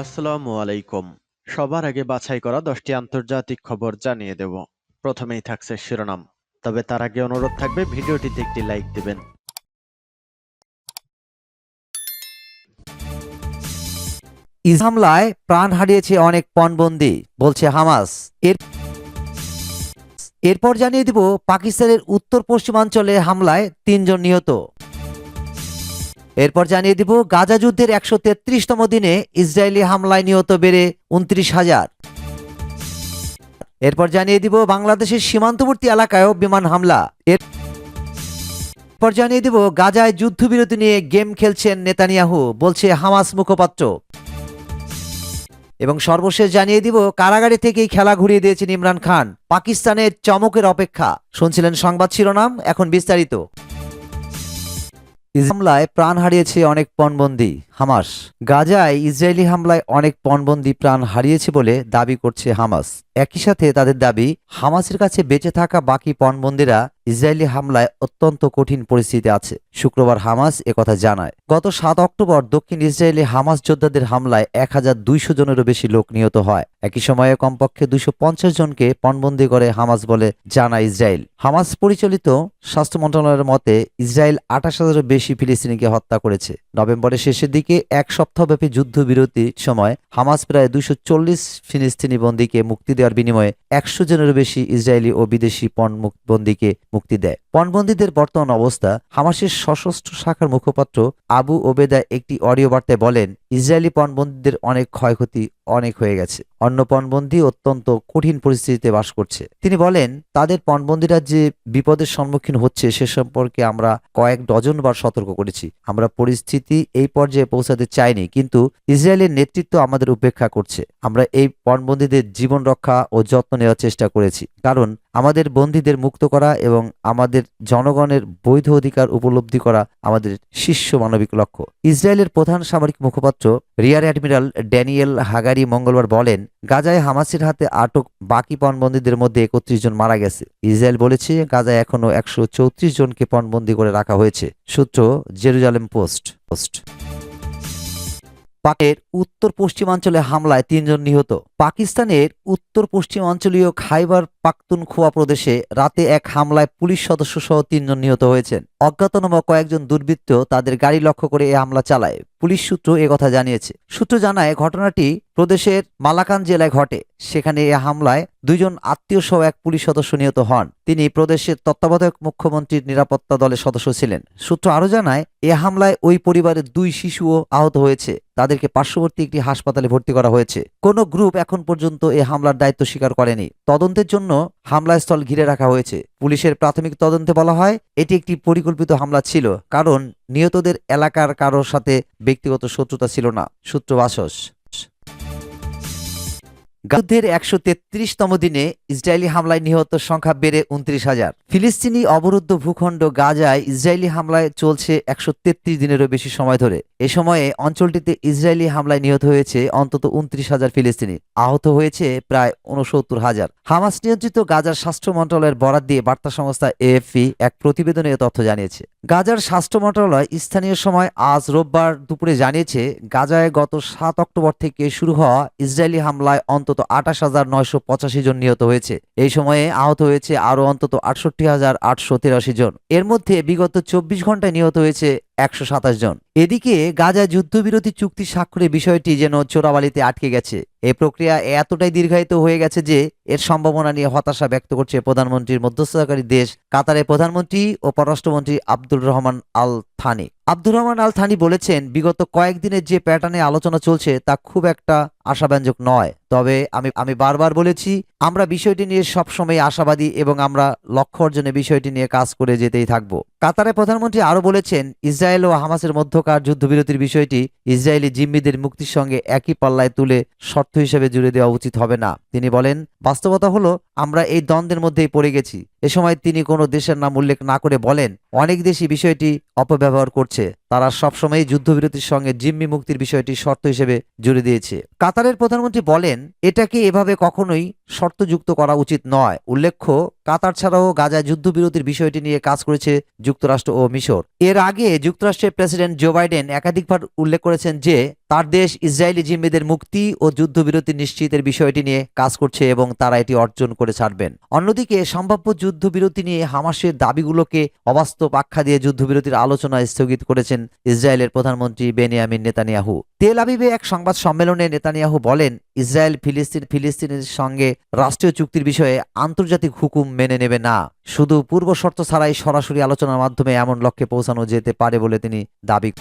আসসালামু আলাইকুম। সবার আগে বাছাই করা 10টি আন্তর্জাতিক খবর জানিয়ে দেব। প্রথমেই থাকছে শিরোনাম। তবে তার আগে অনুরোধ থাকবে ভিডিওটিতে একটি লাইক দিবেন। ইসরায়েলি হামলায় প্রাণ হারিয়েছে অনেক পণবন্দী, বলছে হামাস। এরপর জানিয়ে দিব পাকিস্তানের উত্তর পশ্চিমাঞ্চলে হামলায় 3 জন নিহত। এরপর জানিয়ে দিব গাজা যুদ্ধের 133তম দিনে ইসরায়েলি হামলায় নিহত বেড়ে 29,000। এরপর জানিয়ে দিব বাংলাদেশের সীমান্তবর্তী এলাকায়ও বিমান হামলা। এরপর জানিয়ে দিব গাজায় যুদ্ধবিরতি নিয়ে গেম খেলছেন নেতানিয়াহু, বলছে হামাস মুখপাত্র। এবং সর্বশেষ জানিয়ে দিব কারাগারে থেকেই খেলা ঘুরিয়ে দিয়েছেন ইমরান খান, পাকিস্তানের চমকের অপেক্ষা। শুনছিলেন সংবাদ শিরোনাম, এখন বিস্তারিত। হামলায় প্রাণ হারিয়েছে অনেক পণবন্দী, হামাস। গাজায় ইসরায়েলি হামলায় অনেক পণবন্দী প্রাণ হারিয়েছে বলে দাবি করছে হামাস। একই সাথে তাদের দাবি, হামাসের কাছে বেঁচে থাকা বাকি পণবন্দীরা ইসরায়েলি হামলায় অত্যন্ত কঠিন পরিস্থিতি আছে। শুক্রবার হামাস একথা জানায়। গত 7 অক্টোবর দক্ষিণ ইসরায়েলি হামাস যোদ্ধাদের হামলায় 1200 জনেরও বেশি লোক নিহত হয়। একই সময়ে কমপক্ষে 250 জনকে পণবন্দী করে হামাস বলে জানায় ইসরায়েল। হামাস পরিচালিত স্বাস্থ্য মন্ত্রণালয়ের মতে ইসরায়েল 28,000-এরও বেশি ফিলিস্তিনিকে হত্যা করেছে। নভেম্বরের শেষের দিকে এক সপ্তাহব্যাপী যুদ্ধবিরতির সময় হামাস প্রায় 240 ফিলিস্তিনি বন্দীকে মুক্তি দেওয়ার বিনিময়ে 100 জনেরও বেশি ইসরায়েলি ও বিদেশি পণবন্দীকে মুক্তি দেয়। পণবন্দীদের বর্তমান অবস্থা। হামাসের সশস্ত্র শাখার মুখপাত্র আবু ওবেদা একটি অডিও বার্তায় বলেন, ইসরায়েলি পণবন্দীদের অনেক ক্ষয়ক্ষতি অনেক হয়ে গেছে। অন্য পণবন্দী অত্যন্ত কঠিন পরিস্থিতিতে বাস করছে। তিনি বলেন, তাদের পণবন্দীরা যে বিপদের সম্মুখীন হচ্ছে সে সম্পর্কে আমরা কয়েক ডজনবার সতর্ক করেছি। আমরা পরিস্থিতি এই পর্যায়ে পৌঁছাতে চাইনি, কিন্তু ইসরায়েলের নেতৃত্ব আমাদের উপেক্ষা করছে। আমরা এই পণবন্দীদের জীবন রক্ষা ও যত্ন নেওয়ার চেষ্টা করেছি, কারণ আমাদের বন্দীদের মুক্ত করা এবং আমাদের জনগণের বৈধ অধিকার উপলব্ধি করা আমাদের শীর্ষ মানবিক লক্ষ্য। ইসরায়েলের প্রধান সামরিক মুখপাত্র রিয়ার অ্যাডমিরাল ড্যানিয়েল হাগারি মঙ্গলবার বলেন, গাজায় হামাসের হাতে আটক বাকি পণবন্দীদের মধ্যে 31 জন মারা গেছে। ইসরায়েল বলেছে গাজায় এখনও 134 জনকে পণবন্দী করে রাখা হয়েছে। সূত্র জেরুজালেম পোস্ট। পাকের উত্তর পশ্চিমাঞ্চলে হামলায় 3 জন নিহত। পাকিস্তানের উত্তর পশ্চিমাঞ্চলীয় খাইবার পাখতুনখোয়া প্রদেশে রাতে এক হামলায় পুলিশ সদস্য সহ 3 জন নিহত হয়েছেন। অজ্ঞাতনামা কয়েকজন দুর্বৃত্ত তাদের গাড়ি লক্ষ্য করে এ হামলা চালায়। পুলিশ সূত্র একথা জানিয়েছে। সূত্র জানায়, ঘটনাটি প্রদেশের মালাকান জেলায় ঘটে। সেখানে এ হামলায় 2 জন আত্মীয় সহ এক পুলিশ সদস্য নিহত হন। তিনি প্রদেশের তত্ত্বাবধায়ক মুখ্যমন্ত্রীর নিরাপত্তা দলের সদস্য ছিলেন। সূত্র আরও জানায়, এ হামলায় ওই পরিবারের 2 শিশুও আহত হয়েছে। তাদেরকে পার্শ্ববর্তী একটি হাসপাতালে ভর্তি করা হয়েছে। কোনো গ্রুপ এখন পর্যন্ত এ হামলার দায়িত্ব স্বীকার করেনি। তদন্তের জন্য হামলাস্থল ঘিরে রাখা হয়েছে। পুলিশের প্রাথমিক তদন্তে বলা হয়, এটি একটি পরিকল্পিত হামলা ছিল, কারণ নিহতদের এলাকার কারোর সাথে ব্যক্তিগত শত্রুতা ছিল না। সূত্র বাসস। যুদ্ধের 133তম দিনে ইসরায়েলি হামলায় নিহত সংখ্যা বেড়ে 29,000। ফিলিস্তিনি অবরুদ্ধ ভূখণ্ড গাজায় ইসরায়েলি হামলায় চলছে 133 দিনেরও বেশি সময় ধরে। এ সময়ে অঞ্চলটিতে ইসরায়েলি হামলায় নিহত হয়েছে অন্তত 29,000 ফিলিস্তিনি, আহত হয়েছে প্রায় 69,000। হামাস নিয়ন্ত্রিত গাজার স্বাস্থ্য মন্ত্রণালয়ের বরাত দিয়ে বার্তা সংস্থা এএফপি এক প্রতিবেদনে এ তথ্য জানিয়েছে। গাজার স্বাস্থ্য মন্ত্রণালয় স্থানীয় সময় আজ রোববার দুপুরে জানিয়েছে, গাজায় গত 7 অক্টোবর থেকে শুরু হওয়া ইসরায়েলি হামলায় অন্তত 28,985 জন নিহত হয়েছে। এই সময়ে আহত হয়েছে আরও অন্তত 68,883 জন। এর মধ্যে বিগত 24 ঘন্টায় নিহত হয়েছে 127 জন। এদিকে গাজায় যুদ্ধবিরতি চুক্তি স্বাক্ষরের বিষয়টি যেন চোরাবালিতে আটকে গেছে। এই প্রক্রিয়া এতটাই দীর্ঘায়িত হয়ে গেছে যে এর সম্ভাবনা নিয়ে হতাশা ব্যক্ত করছে প্রধানমন্ত্রীর মধ্যস্থতাকারী দেশ কাতারের প্রধানমন্ত্রী ও পররাষ্ট্রমন্ত্রী Abdur Rahman Al Thani. Abdur Rahman Al Thani বলেছেন, বিগত কয়েকদিনের যে প্যাটার্নে আলোচনা চলছে তা খুব একটা আশাব্যঞ্জক নয়। তবে আমি বারবার বলেছি, আমরা বিষয়টি নিয়ে সবসময় আশাবাদী এবং আমরা লক্ষ্য অর্জনে বিষয়টি নিয়ে কাজ করে যেতেই থাকব। কাতারের প্রধানমন্ত্রী আরও বলেছেন, ইসরায়েল ও হামাসের মধ্যকার যুদ্ধবিরতির বিষয়টি ইসরায়েলি জিম্মিদের মুক্তির সঙ্গে একই পাল্লায় তুলে শর্ত হিসেবে জুড়ে দেওয়া উচিত হবে না। তিনি বলেন, বাস্তবতা হলো আমরা এই দ্বন্দ্বের মধ্যেই পড়ে গেছি। এ সময় তিনি কোনো দেশের নাম উল্লেখ না করে বলেন, অনেক দেশই বিষয়টি অপব্যবহার করছে। তারা সবসময় যুদ্ধবিরতির সঙ্গে জিম্মি মুক্তির বিষয়টি শর্ত হিসেবে জুড়ে দিয়েছে। কাতারের প্রধানমন্ত্রী বলেন, এটাকে এভাবে কখনোই শর্তযুক্ত করা উচিত নয়। উল্লেখ্য, কাতার ছাড়াও গাজায় যুদ্ধবিরতির বিষয়টি নিয়ে কাজ করেছে যুক্তরাষ্ট্র ও মিশর। এর আগে যুক্তরাষ্ট্রের প্রেসিডেন্ট জো বাইডেন একাধিকবার উল্লেখ করেছেন যে তার দেশ ইসরায়েলি জিম্মিদের মুক্তি ও যুদ্ধবিরতি নিশ্চিতের বিষয়টি নিয়ে কাজ করছে এবং তারা এটি অর্জন করে ছাড়বেন। অন্যদিকে সম্ভাব্য যুদ্ধবিরতি নিয়ে হামাসের দাবিগুলোকে অবাস্তব আখ্যা দিয়ে যুদ্ধবিরতির আলোচনা স্থগিত করেছেন ইসরায়েলের প্রধানমন্ত্রী বেনিয়ামিন নেতানিয়াহু। তেল আবিবে এক সংবাদ সম্মেলনে নেতানিয়াহু বলেন, ইসরায়েল ফিলিস্তিনের সঙ্গে রাষ্ট্রীয় চুক্তির বিষয়ে আন্তর্জাতিক হুকুম মেনে নেবে না। শুধু পূর্ব শর্ত ছাড়াই সরাসরি আলোচনার মাধ্যমে এমন লক্ষ্যে পৌঁছানো যেতে পারে বলে তিনি দাবি।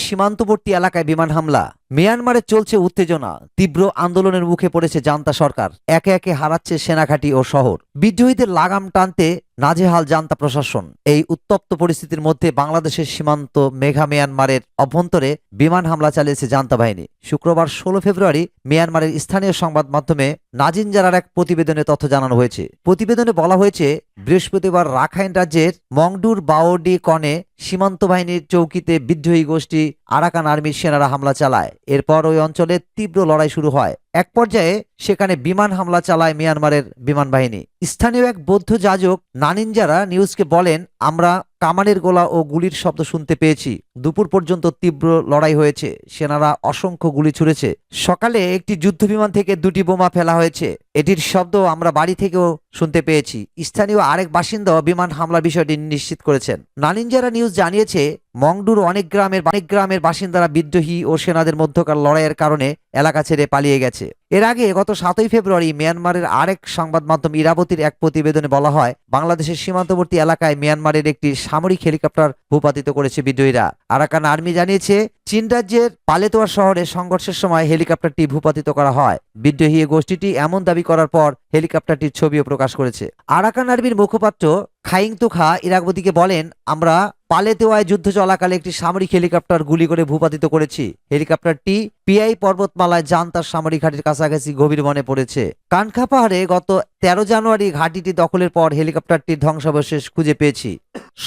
সীমান্তবর্তী এলাকায় বিমান হামলা, মিয়ানমারে চলছে উত্তেজনা, তীব্র আন্দোলনের মুখে পড়েছে জান্তা সরকার, একে একে হারাচ্ছে সেনাঘাঁটি ও শহর, বিদ্রোহীদের লাগাম টানতে নাজেহাল জান্তা প্রশাসন। এই উত্তপ্ত পরিস্থিতির মধ্যে বাংলাদেশের সীমান্ত মেঘা মিয়ানমারের অভ্যন্তরে বিমান হামলা চালিয়েছে জান্তা বাহিনী। শুক্রবার 16 ফেব্রুয়ারি মিয়ানমারের স্থানীয় সংবাদ মাধ্যমে নাজিন জারার এক প্রতিবেদনে তথ্য জানানো হয়েছে। প্রতিবেদনে বলা হয়েছে, বৃহস্পতিবার রাখাইন রাজ্যের মংডুর বাওডি কনে সীমান্ত বাহিনীর চৌকিতে বিদ্রোহী গোষ্ঠী আরাকান আর্মির সেনারা হামলা চালায়। এরপর ওই অঞ্চলে তীব্র লড়াই শুরু হয়। এক পর্যায়ে সেখানে বিমান হামলা চালায় মিয়ানমারের বিমান বাহিনী। স্থানীয় এক বৌদ্ধ যাজক নানিনজারা নিউজকে বলেন, আমরা কামানের গোলা ও গুলির শব্দ শুনতে পেয়েছি। দুপুর পর্যন্ত তীব্র লড়াই হয়েছে, সেনারা অসংখ্য গুলি ছুড়েছে। সকালে একটি যুদ্ধবিমান থেকে 2টি বোমা ফেলা হয়েছে, এটির শব্দ আমরা বাড়ি থেকেও শুনতে পেয়েছি। স্থানীয় আরেক বাসিন্দাও বিমান হামলার বিষয়টি নিশ্চিত করেছেন। নানিনজারা নিউজ জানিয়েছে, মংডুর অনেক গ্রামের বাসিন্দারা বিদ্রোহী ও সেনাদের মধ্যকার লড়াইয়ের কারণে এলাকা ছেড়ে পালিয়ে গেছে। এর আগে গত 7 ফেব্রুয়ারি মিয়ানমারের আরেক সংবাদ মাধ্যম ইরাবতীর এক প্রতিবেদনে বলা হয়, বাংলাদেশের সীমান্তবর্তী এলাকায় মিয়ানমারের একটি সামরিক হেলিকপ্টার ভূপাতিত করেছে বিদ্রোহীরা। আরাকান আর্মি জানিয়েছে, চীন রাজ্যের পালেতোয়া শহরে সংঘর্ষের সময় হেলিকপ্টারটি ভূপাতিত করা হয়। বিদ্রোহী গোষ্ঠীটি এমন দাবি করার পর হেলিকপ্টারটির ছবিও প্রকাশ করেছে। আরাকান আর্মির মুখপাত্র খাইং তুখা ইরাবতীকে বলেন, আমরা পালেতোয়ায় যুদ্ধ চলাকালে একটি সামরিক হেলিকপ্টার গুলি করে ভূপাতিত করেছি। হেলিকপ্টারটি পিআই পর্বতমালায় জান্তার সামরিক ঘাটির কাছাকাছি গভীর বনে পড়েছে। কানখা পাহাড়ে গত 13 জানুয়ারি ঘাটিটি দখলের পর হেলিকপ্টারটির ধ্বংসাবশেষ খুঁজে পেয়েছি।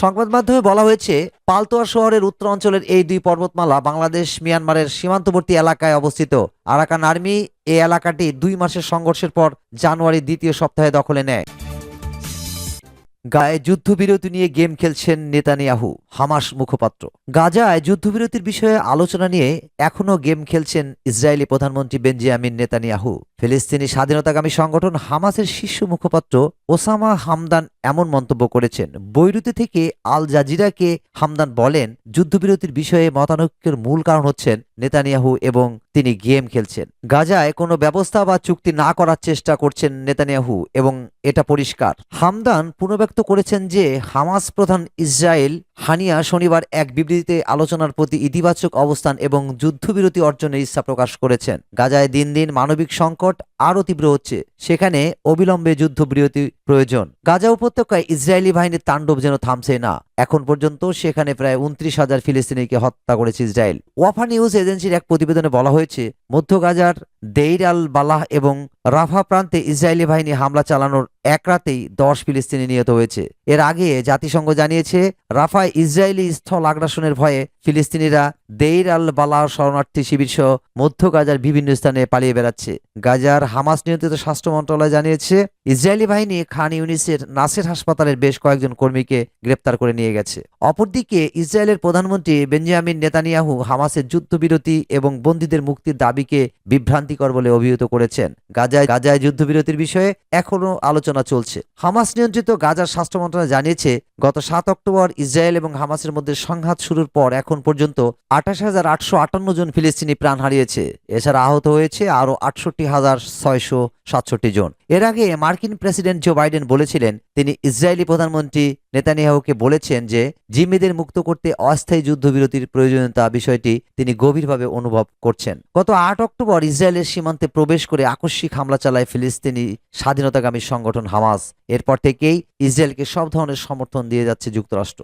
সংবাদ মাধ্যমে বলা হয়েছে, পালতোয়া শহরের উত্তর অঞ্চলের এই 2 পর্বতমালা বাংলাদেশ মিয়ানমারের সীমান্তবর্তী এলাকায় অবস্থিত। আরাকান আর্মি এই এলাকাটি 2 মাসের সংঘর্ষের পর জানুয়ারির দ্বিতীয় সপ্তাহে দখলে নেয়। গাজায় যুদ্ধবিরতি নিয়ে গেম খেলছেন নেতানিয়াহু, হামাস মুখপাত্র। গাজায় যুদ্ধবিরতির বিষয়ে আলোচনা নিয়ে এখনো গেম খেলছেন ইসরায়েলি প্রধানমন্ত্রী বেঞ্জামিন নেতানিয়াহু। ফিলিস্তিনি স্বাধীনতাকামী সংগঠন হামাসের শীর্ষ মুখপাত্র ওসামা হামদান এমন মন্তব্য করেছেন। বৈরুতে থেকে আল জাজিরাকে হামদান বলেন, যুদ্ধবিরতির বিষয়ে মতানৈক্যের মূল কারণ হচ্ছেন নেতানিয়াহু এবং তিনি গেম খেলছেন। গাজায় কোনো ব্যবস্থা বা চুক্তি না করার চেষ্টা করছেন নেতানিয়াহু এবং এটা পরিষ্কার। হামদান পুনর্ব্যক্ত করেছেন যে হামাস প্রধান ইসরায়েল হানিয়া শনিবার এক বিবৃতিতে আলোচনার প্রতি ইতিবাচক অবস্থান এবং যুদ্ধবিরতি অর্জনের ইচ্ছা প্রকাশ করেছেন। গাজায় দিন দিন মানবিক সংকট আরও তীব্র হচ্ছে, সেখানে অবিলম্বে যুদ্ধবিরতি প্রয়োজন। গাজা উপত্যকায় ইসরায়েলি বাহিনীর তাণ্ডব যেন থামছে না। এখন পর্যন্ত সেখানে প্রায় 29,000 ফিলিস্তিনিকে হত্যা করেছে ইসরায়েল। ওয়াফা নিউজ এজেন্সির এক প্রতিবেদনে বলা হয়েছে, মধ্য গাজার দেইর আল বালাহ এবং রাফা প্রান্তে ইসরায়েলি বাহিনী হামলা চালানোর এক রাতেই 10 ফিলিস্তিনি নিহত হয়েছে। এর আগে জাতিসংঘ জানিয়েছে, রাফায় ইসরায়েলি স্থল আগ্রাসনের ভয়ে ফিলিস্তিনিরা দেইর আল বালাহ শরণার্থী শিবির সহ মধ্য গাজার বিভিন্ন স্থানে পালিয়ে বেড়াচ্ছে। গাজার হামাস নিয়ন্ত্রিত স্বাস্থ্য মন্ত্রণালয় জানিয়েছে, ইসরায়েলি বাহিনী খান ইউনিসের নাসের হাসপাতালের বেশ কয়েকজন কর্মীকে গ্রেপ্তার করে নিয়ে গেছে। অপরদিকে ইসরায়েলের প্রধানমন্ত্রী বেঞ্জামিন নেতানিয়াহু হামাসের যুদ্ধবিরতি এবং বন্দীদের মুক্তির দাবিকে বিভ্রান্তিকর বলে অভিহিত করেছেন। গাজায় যুদ্ধবিরতির বিষয়ে এখনো আলোচনা চলছে। হামাস নিয়ন্ত্রিত গাজার স্বাস্থ্য মন্ত্রণালয় জানিয়েছে, গত 7 অক্টোবর ইসরায়েল এবং হামাসের মধ্যে সংঘাত শুরুর পর এখন পর্যন্ত 28,858 জন ফিলিস্তিনি প্রাণ হারিয়েছে। এছাড়া আহত হয়েছে আরও 68,667 জন। এর আগে মার্কিন প্রেসিডেন্ট জো বাইডেন বলেছিলেন, তিনি ইসরায়েলি প্রধানমন্ত্রী নেতানিয়াহুকে বলেছেন যে জিম্মিদের মুক্ত করতে অস্থায়ী যুদ্ধবিরতির প্রয়োজনীয়তা বিষয়টি তিনি গভীরভাবে অনুভব করছেন। গত 8 অক্টোবর ইসরায়েলের সীমান্তে প্রবেশ করে আকস্মিক হামলা চালায় ফিলিস্তিনি স্বাধীনতাকামী সংগঠন হামাস। এরপর থেকেই ইসরায়েলকে সব ধরনের সমর্থন দিয়ে যাচ্ছে যুক্তরাষ্ট্র।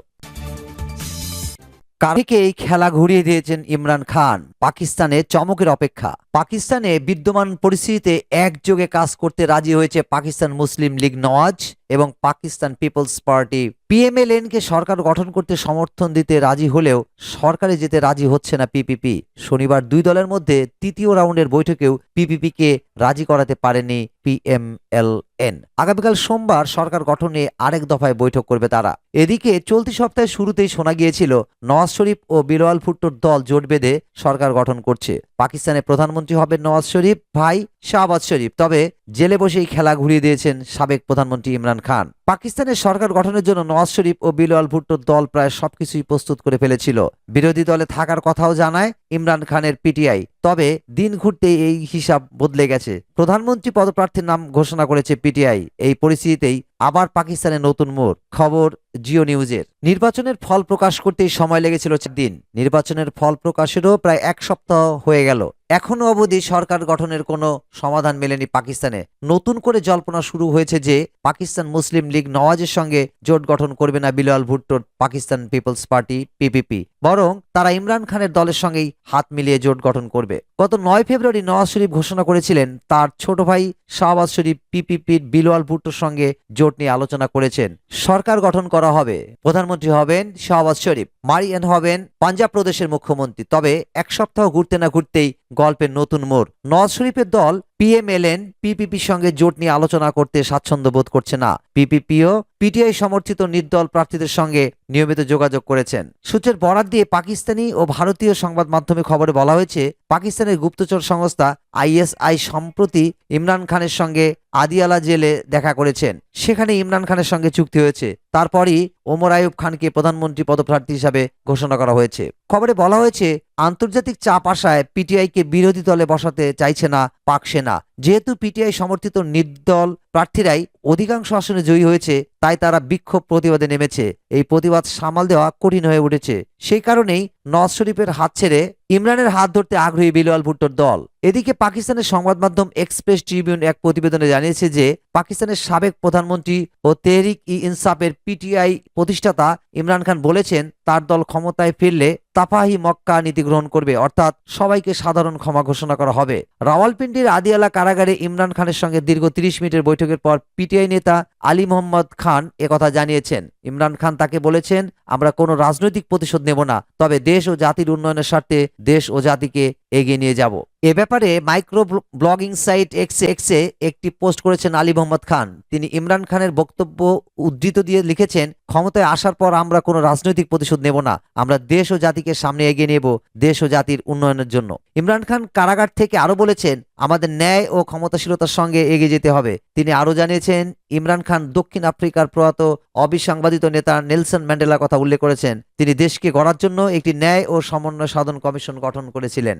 কারিকেই খেলা ঘুরিয়ে দিয়েছেন ইমরান খান, পাকিস্তানে চমকের অপেক্ষা। পাকিস্তানে বিদ্যমান পরিস্থিতিতে একযোগে কাজ করতে রাজি হয়েছে পাকিস্তান মুসলিম লীগ নওয়াজ এবং পাকিস্তান পিপলস পার্টি পিএমএলএনকে সরকার গঠন করতে সমর্থন দিতে রাজি হলেও সরকারে যেতে রাজি হচ্ছে না পিপিপি। শনিবার দুই দলের মধ্যে তৃতীয় রাউন্ডের বৈঠকেও পিপিপিকে রাজি করাতে পারেনি পিএমএলএন। আগামীকাল সোমবার সরকার গঠন নিয়ে আরেক দফায় বৈঠক করবে তারা। এদিকে চলতি সপ্তাহের শুরুতেই শোনা গিয়েছিল নওয়াজ শরীফ ও বিলওয়াল ভুট্টোর দল জোট বেঁধে সরকার গঠন করছে। পাকিস্তানের প্রধানমন্ত্রী হবেন নওয়াজ শরীফ ভাই শাহবাজ শরীফ, তবে জেলে বসেই খেলা ঘুরিয়ে দিয়েছেন সাবেক প্রধানমন্ত্রী ইমরান খান। পাকিস্তানের সরকার গঠনের জন্য নওয়াজ শরীফ ও বিলওয়াল ভুট্টোর দল প্রায় সবকিছুই প্রস্তুত করে ফেলেছিল। বিরোধী দলে থাকার কথাও জানায় ইমরান খানের পিটিআই, তবে দিন ঘুরতেই এই হিসাব বদলে গেছে। প্রধানমন্ত্রী পদপ্রার্থীর নাম ঘোষণা করেছে পিটিআই। এই পরিস্থিতিতেই আবার পাকিস্তানের নতুন মোড়। খবর জিও নিউজের। নির্বাচনের ফল প্রকাশ করতেই সময় লেগেছিল 4 দিন। নির্বাচনের ফল প্রকাশেরও প্রায় এক সপ্তাহ হয়ে গেল। এখনো অবধি সরকার গঠনের কোনো সমাধান মেলেনি পাকিস্তানে। নতুন করে জল্পনা শুরু হয়েছে যে পাকিস্তান মুসলিম লীগ নওয়াজের সঙ্গে জোট গঠন করবে না বিলওয়াল ভুট্টোর পাকিস্তান পিপলস পার্টি পিপিপি, বরং তারা ইমরান খানের দলের সঙ্গেই হাত মিলিয়ে জোট গঠন করবে। গত 9 ফেব্রুয়ারি নওয়াজ শরীফ ঘোষণা করেছিলেন তার ছোট ভাই শাহবাজ শরীফ পিপিপির বিলওয়াল ভুট্টোর সঙ্গে জোট নিয়ে আলোচনা করেছেন। সরকার গঠন করা হবে। প্রধানমন্ত্রী হবেন শাহবাজ শরীফ, মারিয়ান হবেন পাঞ্জাব প্রদেশের মুখ্যমন্ত্রী। তবে এক সপ্তাহ ঘুরতে না ঘুরতেই গল্পের নতুন মোড়। নওয়াজ শরীফের দল পিএমএলএন পিপিপির সঙ্গে জোট নিয়ে আলোচনা করতে স্বাচ্ছন্দ্য বোধ করছে না। পিপিপিও পিটিআই সমর্থিত নির্দল প্রার্থীদের সঙ্গে নিয়মিত যোগাযোগ করেছেন। সূত্রের বরাত দিয়ে পাকিস্তানি ও ভারতীয় সংবাদ মাধ্যমে খবরে বলা হয়েছে, পাকিস্তানের গুপ্তচর সংস্থা আইএসআই সম্প্রতি ইমরান খানের সঙ্গে আদিয়ালা জেলে দেখা করেছেন। সেখানে ইমরান খানের সঙ্গে চুক্তি হয়েছে। তারপরই ওমর আইয়ুব খানকে প্রধানমন্ত্রী পদপ্রার্থী হিসাবে ঘোষণা করা হয়েছে। খবরে বলা হয়েছে, আন্তর্জাতিক চাপ আসায় পিটিআইকে বিরোধী দলে বসাতে চাইছে না পাক সেনা। যেহেতু পিটিআই সমর্থিত নির্দল প্রার্থীরাই অধিকাংশ আসনে জয়ী হয়েছে, তাই তারা বিক্ষোভ প্রতিবাদে নেমেছে। এই প্রতিবাদ সামাল দেওয়া কঠিন হয়ে উঠেছে। সেই কারণেই নওয়াজ শরীফের হাত ছেড়ে ইমরানের হাত ধরতে আগ্রহী বিলওয়াল ভুট্টোর দল। এদিকে পাকিস্তানের সংবাদ মাধ্যম এক্সপ্রেস ট্রিবিউন এক প্রতিবেদনে জানিয়েছে যে পাকিস্তানের সাবেক প্রধানমন্ত্রী ও তেহরিক ই ইনসাফের পিটিআই প্রতিষ্ঠাতা ইমরান খান বলেছেন তার দল ক্ষমতায় ফিরলে তাফাহি মক্কা নীতি গ্রহণ করবে, অর্থাৎ সবাইকে সাধারণ ক্ষমা ঘোষণা করা হবে। রাওয়ালপিন্ডির আদিয়ালা কারাগারে ইমরান খানের সঙ্গে দীর্ঘ 30 মিনিটের বৈঠকের পর পিটিআই নেতা আলী মোহাম্মদ খান একথা জানিয়েছেন। ইমরান খান তাকে বলেছেন, আমরা কোনো রাজনৈতিক প্রতিশোধ নেব না, তবে দেশ ও জাতির উন্নয়নের স্বার্থে দেশ ও জাতিকে এগিয়ে নিয়ে যাব। এ ব্যাপারে মাইক্রো ব্লগিং সাইট এক্সে একটি পোস্ট করেছেন আলী মোহাম্মদ খান। তিনি ইমরান খানের বক্তব্য উদ্ধৃত দিয়ে লিখেছেন, ক্ষমতায় আসার পর আমরা কোনো রাজনৈতিক প্রতিশোধ নেব না, আমরা দেশ ও জাতিকে সামনে এগিয়ে নেব দেশ ও জাতির উন্নয়নের জন্য। ইমরান খান কারাগার থেকে আরো বলেছেন, আমাদের ন্যায় ও ক্ষমতাশীলতার সঙ্গে এগিয়ে যেতে হবে। তিনি আরো জানিয়েছেন, ইমরান খান দক্ষিণ আফ্রিকার প্রয়াত অবিসংবাদিত নেতা নেলসন ম্যান্ডেলার কথা উল্লেখ করেছেন। তিনি দেশকে গড়ার জন্য একটি ন্যায় ও সমন্বয় সাধন কমিশন গঠন করেছিলেন।